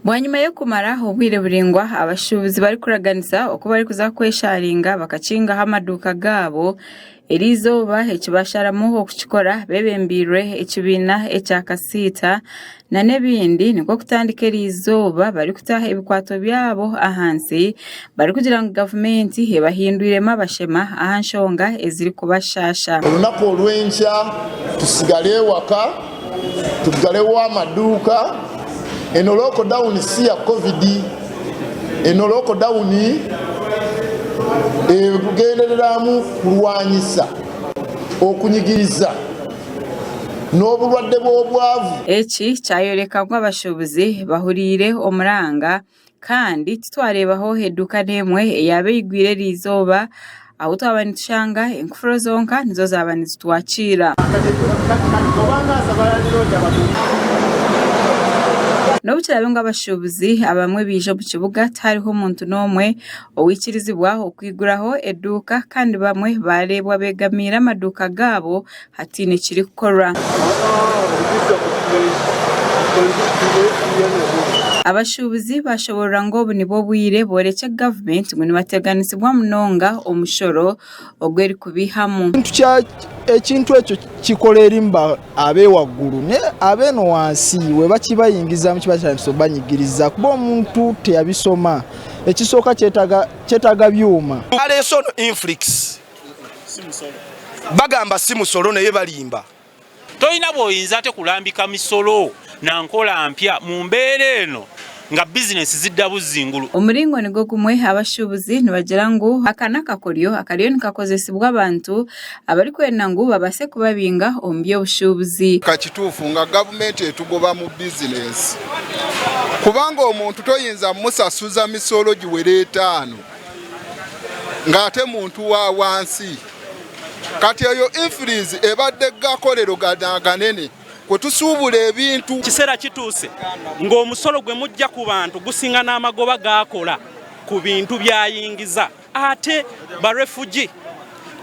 Bwanyuma yo kumara obwire burengwa abashubuzi bari kuraganiza uko bari kuzakwesharinga bakacinga hamaduka gabo erizoba ekibasharamu okukikora bebembirwe ekibina ekyakasita na nebindi niko kutandika erizoba bari kutaha ebikwato byabo ahansi bari kugira ngo government ebahinduremo abashema ahanshonga eziri kubashasha olunaku olw'enkya tusigale waka tugalewo amaduuka. Eno lockdown si ya COVID. Eno lockdown kugendereramu kulwanyisa okunyigiriza n'obulwadde bw'obwavu. Eki kyayoleka ngo abashubuzi bahurire omuranga kandi titwarebaho eduka nemwe eyabe igwire rizoba aho twabani tushanga enkufuro zonka nizo zabani zitwakira. N'obukirabe ngo abashubuzi abamwe bije mu kibuga tariho umuntu nomwe owikirizibwa okwiguraho eduka kandi bamwe barebwa begamira amaduka gabo hatine kiri gukora. Abashubuzi bashobora ngo nibo bwire boreke government ngo nibateganisibwa munonga omushoro ogweri kubihamu. Ekintu ekyo kikolera imba abe waggulu ne abe no wansi we bakibayingiza mu kibasha banyigiriza kuba omuntu teyabisoma ekisooka kyetaga byuma aleso inflix bagamba simusolo naye balimba toyina boyinza ate kulambika misolo na nkola mpya mu mbeera eno nga business zidda buzingulu. Omuringo nigo gumwe abashubuzi nibagira ngo akanakakoryo akariyo nikakozesebwa abantu abari kwenda ngo babase kubabinga ombye obushubuzi. Kakituufu nga government etugoba mu business kubanga omuntu toyinza musasuza misolo giwere 5 ngate muntu wa wansi kati eyo influence ebadde gakolero ganene kutusubula ebintu kisera kituuse ng'omusolo gwe mujja ku bantu gusinga n'amagoba gakola ku bintu byayingiza ate ba refugee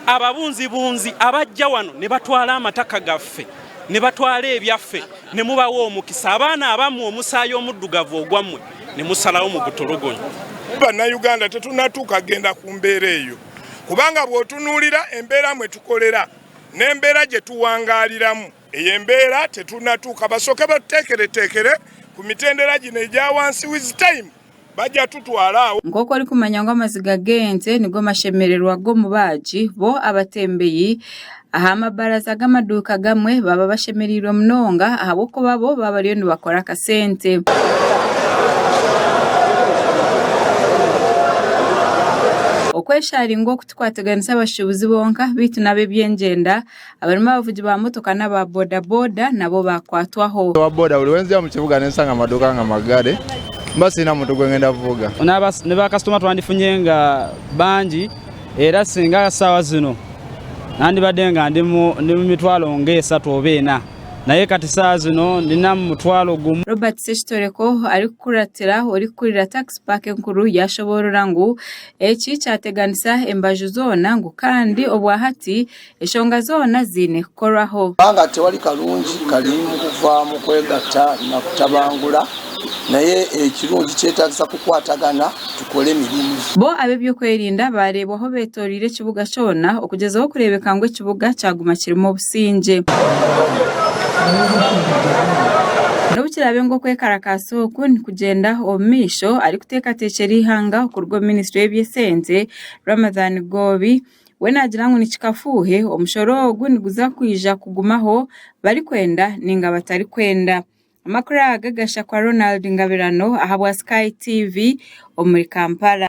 ababunzi abajja wano ne batwala amataka gaffe ne batwala ebyaffe ne mubawo omukisa abaana abamu omusaayi omuddugavu ogwammwe ne musalawo mu butologonyo. Bannayuganda tetunatuuka genda ku mbeera eyo kubanga bw'otunuulira embeera mwe tukolera n'embeera gye tuwangaaliramu eyembeera tetunatuuka basooke batuteekere ku mitendera gino egya wansi with time bajja tutwala awo. Nk'uko ari kumanya ngo amaziga g'ente nigo mashemererwa go mu baagi bo abatembeyi aha amabaraza g'amaduuka gamwe baba bashemerirwe munonga ahabw'okuba bo baba bariyo nibakora akasente. Okwesharinga okutukwateganisa abashubuzi bonka bitu nabe byenjenda abarimo abavugi ba motoka n'aba boda nabo bakwatwaho. Wa boda uliwenzi mu kibuga nensanga amaduka nga magare basi na muntu gwengenda vuga ne ba customer twandifunye nga banji era singa sawa zino nandi badenga ndi mu mitwalo ng'esatu oba 4 naye kati saa zino ndina mu mutwalo gumu. Robert Seshitoreko ari kuratira ori kurira tax park nkuru yashoborora ngo eki cyateganisa embaju zona ngo kandi obwahati eshonga zona zine koraho banga tewali kalungi kalimu kuva mu kwegatta na kutabangula naye ekirungi kyetagisa kukwatagana tukole emirimu. Bo abebyo kwerinda barebwaho betorire kibuga cyona okugezaho kurebeka ngo kibuga cyaguma kirimo obusinge. N'obukirabe ngo kwekarakasa oku ni kugenda omumisho ari kuteekateekera ihanga okurwa Ministry y'ebyesente Ramadhan Gobi we nagira ngo nikikafuuhe omushoro ogu niguza kwija kugumaho bari kwenda ninga batari kwenda. Amakuru agagasha kwa Ronald Ngabirano ahabwa Sky TV omuri Kampala.